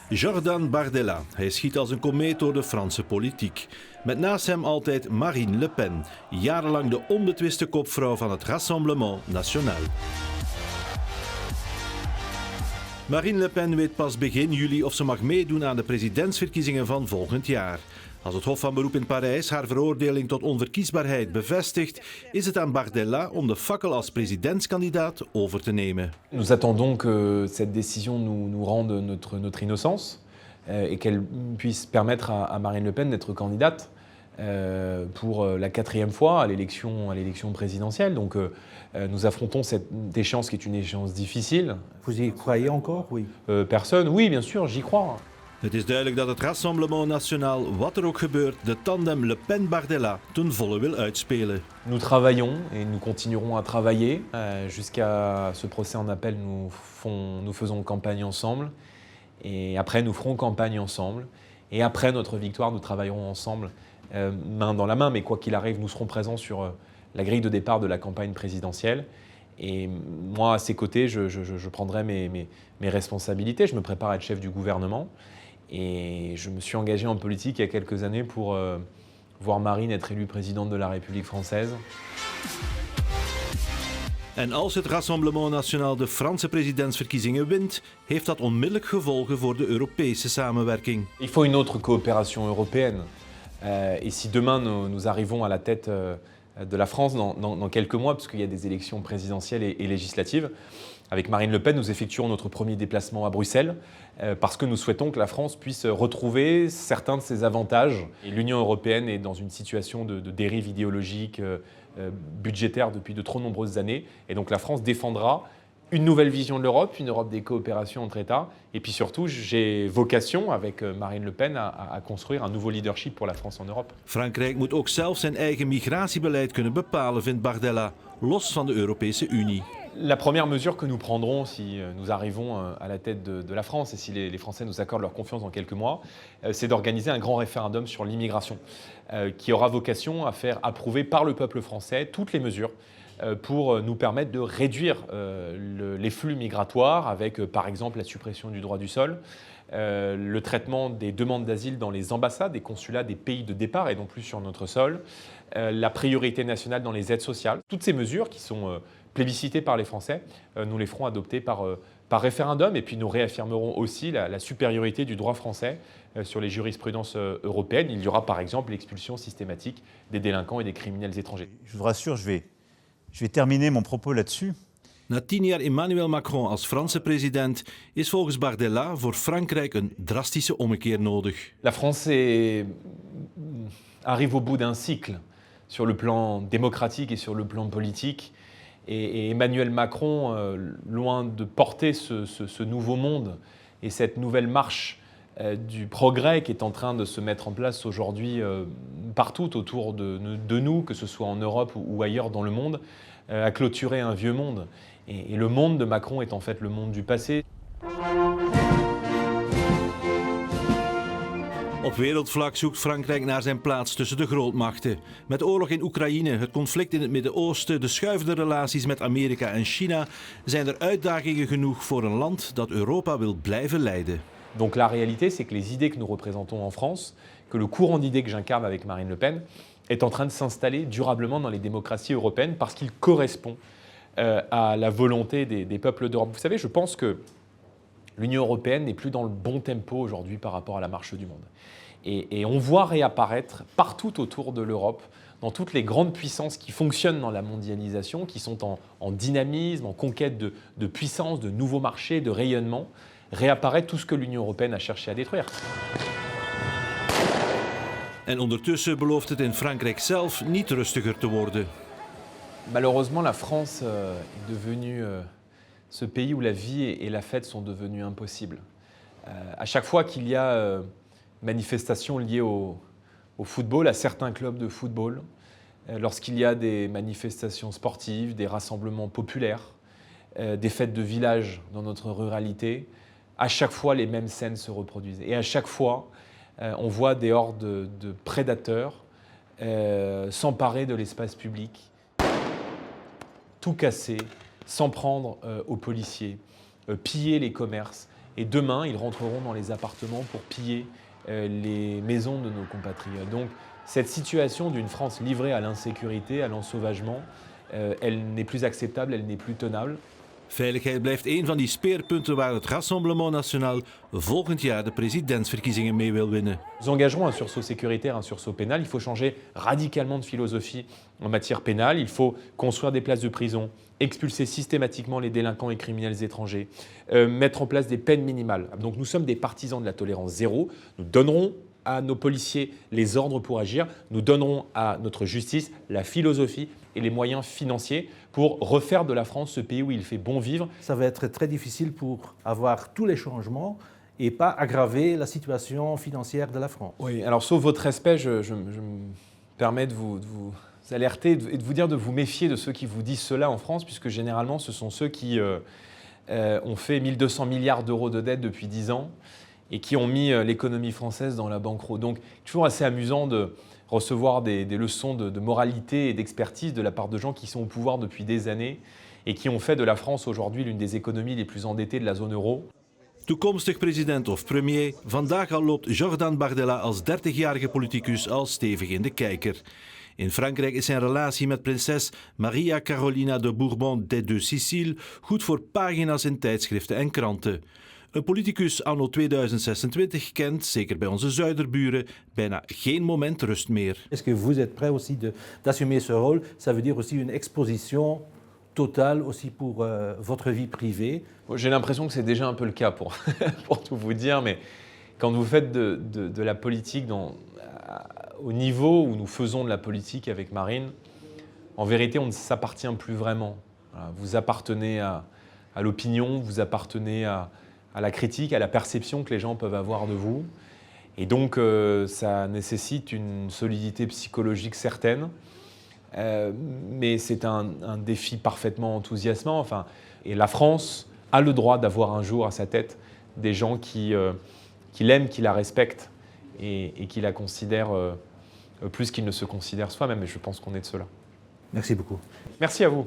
Jordan Bardella. Hij schiet als een komeet door de Franse politiek. Met naast hem altijd Marine Le Pen, jarenlang de onbetwiste kopvrouw van het Rassemblement National. Marine Le Pen weet pas begin juli of ze mag meedoen aan de presidentsverkiezingen van volgend jaar. Als het Hof van Beroep in Parijs haar veroordeling tot onverkiesbaarheid bevestigt, is het aan Bardella om de fakkel als presidentskandidaat over te nemen. Nous attendons que cette décision nous rende notre innocence et qu'elle puisse permettre à Marine Le Pen d'être candidate pour la 4e fois à l'élection présidentielle. Donc nous affrontons cette échéance qui est une échéance difficile. Vous y croyez encore, oui? Personne, oui bien sûr, j'y crois. Het is duidelijk dat het Rassemblement National, wat er ook gebeurt, de tandem Le Pen-Bardella ten volle wil uitspelen. Nous travaillons et nous continuerons à travailler. Jusqu'à ce procès en appel, nous faisons campagne ensemble. Et après, nous ferons campagne ensemble. Et après notre victoire, nous travaillerons ensemble, main dans la main. Mais quoi qu'il arrive, nous serons présents sur la grille de départ de la campagne présidentielle. Et moi, à ses côtés, je prendrai mes responsabilités. Je me prépare à être chef du gouvernement. Et je me suis engagé en politique il y a quelques années pour voir Marine être élue présidente de la République française. En als het Rassemblement National de Franse presidentsverkiezingen wint, heeft dat onmiddellijk gevolgen voor de Europese samenwerking. Il faut une autre coopération européenne. Et si demain nous arrivons à la tête de la France dans quelques mois, puisqu'il y a des élections présidentielles et législatives, avec Marine Le Pen, nous effectuerons notre premier déplacement à Bruxelles parce que nous souhaitons que la France puisse retrouver certains de ses avantages. Et l'Union européenne est dans une situation de dérive idéologique, budgétaire depuis de trop nombreuses années. Et donc la France défendra une nouvelle vision de l'Europe, une Europe des coopérations entre États. Et puis surtout, j'ai vocation, avec Marine Le Pen, à construire un nouveau leadership pour la France en Europe. Frankrijk moet ook zelf zijn eigen migratiebeleid kunnen bepalen, vindt Bardella, los van de Europese Unie. La première mesure que nous prendrons si nous arrivons à la tête de la France et si les Français nous accordent leur confiance dans quelques mois, c'est d'organiser un grand référendum sur l'immigration qui aura vocation à faire approuver par le peuple français toutes les mesures pour nous permettre de réduire les flux migratoires avec par exemple la suppression du droit du sol, le traitement des demandes d'asile dans les ambassades et consulats des pays de départ et non plus sur notre sol, la priorité nationale dans les aides sociales. Toutes ces mesures qui sont plébiscitées par les Français, nous les ferons adopter par référendum et puis nous réaffirmerons aussi la supériorité du droit français sur les jurisprudences européennes. Il y aura par exemple l'expulsion systématique des délinquants et des criminels étrangers. Je vous rassure, je vais terminer mon propos là-dessus. Na 10 jaar Emmanuel Macron als Franse president is volgens Bardella voor Frankrijk een drastische ommekeer nodig. La France arrive au bout d'un cycle sur le plan démocratique et sur le plan politique. Et Emmanuel Macron, loin de porter ce nouveau monde et cette nouvelle marche du progrès qui est en train de se mettre en place aujourd'hui partout autour de nous, que ce soit en Europe ou ailleurs dans le monde, a clôturé un vieux monde. Et le monde de Macron est en fait le monde du passé. Op wereldvlak zoekt Frankrijk naar zijn plaats tussen de grootmachten. Met oorlog in Oekraïne, het conflict in het Midden-Oosten, de schuivende relaties met Amerika en China, zijn er uitdagingen genoeg voor een land dat Europa wil blijven leiden. Donc la réalité, c'est que les idées que nous représentons en France, que le courant d'idées que j'incarne avec Marine Le Pen, est en train de s'installer durablement dans les démocraties européennes parce qu'il correspond à la volonté des peuples d'Europe. Vous savez, je pense que l'Union européenne n'est plus dans le bon tempo aujourd'hui par rapport à la marche du monde. Et on voit réapparaître partout autour de l'Europe, dans toutes les grandes puissances qui fonctionnent dans la mondialisation, qui sont en dynamisme, en conquête de puissance, de nouveaux marchés, de rayonnement, réapparaître tout ce que l'Union européenne a cherché à détruire. En ondertussen belooft het in Frankrijk zelf niet rustiger te worden. Malheureusement, la France est devenue ce pays où la vie et la fête sont devenues impossibles. À chaque fois qu'il y a manifestations liées au football, à certains clubs de football, lorsqu'il y a des manifestations sportives, des rassemblements populaires, des fêtes de village dans notre ruralité, à chaque fois les mêmes scènes se reproduisent. Et à chaque fois, on voit des hordes de prédateurs s'emparer de l'espace public, tout casser, s'en prendre aux policiers, piller les commerces et demain, ils rentreront dans les appartements pour piller les maisons de nos compatriotes. Donc, cette situation d'une France livrée à l'insécurité, à l'ensauvagement, elle n'est plus acceptable, elle n'est plus tenable. Veiligheid blijft een van die speerpunten waar het Rassemblement National volgend jaar de presidentsverkiezingen mee wil winnen. Nous engagerons un sursaut sécuritaire, un sursaut pénal. Il faut changer radicalement de philosophie en matière pénale. Il faut construire des places de prison, expulser systématiquement les délinquants et criminels étrangers, mettre en place des peines minimales. Donc nous sommes des partisans de la tolérance zéro. Nous donnerons à nos policiers les ordres pour agir. Nous donnerons à notre justice la philosophie et les moyens financiers pour refaire de la France ce pays où il fait bon vivre. Ça va être très difficile pour avoir tous les changements et pas aggraver la situation financière de la France. Oui, alors sauf votre respect, je me permets de vous alerter et de vous dire de vous méfier de ceux qui vous disent cela en France, puisque généralement ce sont ceux qui ont fait 1 200 milliards d'euros de dette depuis 10 ans et qui ont mis l'économie française dans la banqueroute. Donc toujours assez amusant de recevoir des leçons de moralité et d'expertise de la part de gens qui sont au pouvoir depuis des années et qui ont fait de la France aujourd'hui l'une des économies les plus endettées de la zone euro. Toekomstig president of premier, vandaag al loopt Jordan Bardella als 30-jarige politicus al stevig in de kijker. In Frankrijk is zijn relatie met prinses Maria Carolina de Bourbon des Deux Sicile goed voor pagina's in tijdschriften en kranten. Een politicus anno 2026 kent, zeker bij onze zuiderburen, bijna geen moment rust meer. Est-ce que vous êtes prêt aussi d'assumer ce rôle? Ça veut dire aussi une exposition totale aussi pour votre vie privée. J'ai l'impression que c'est déjà un peu le cas pour, pour tout vous dire, mais quand vous faites de la politique au niveau où nous faisons de la politique avec Marine, en vérité, on ne s'appartient plus vraiment. Voilà, vous appartenez à l'opinion, vous appartenez à la critique, à la perception que les gens peuvent avoir de vous. Et donc, ça nécessite une solidité psychologique certaine. Mais c'est un défi parfaitement enthousiasmant. Enfin, et la France a le droit d'avoir un jour à sa tête des gens qui l'aiment, qui la respectent et qui la considèrent plus qu'il ne se considère soi-même. Et je pense qu'on est de ceux-là. Merci beaucoup. Merci à vous.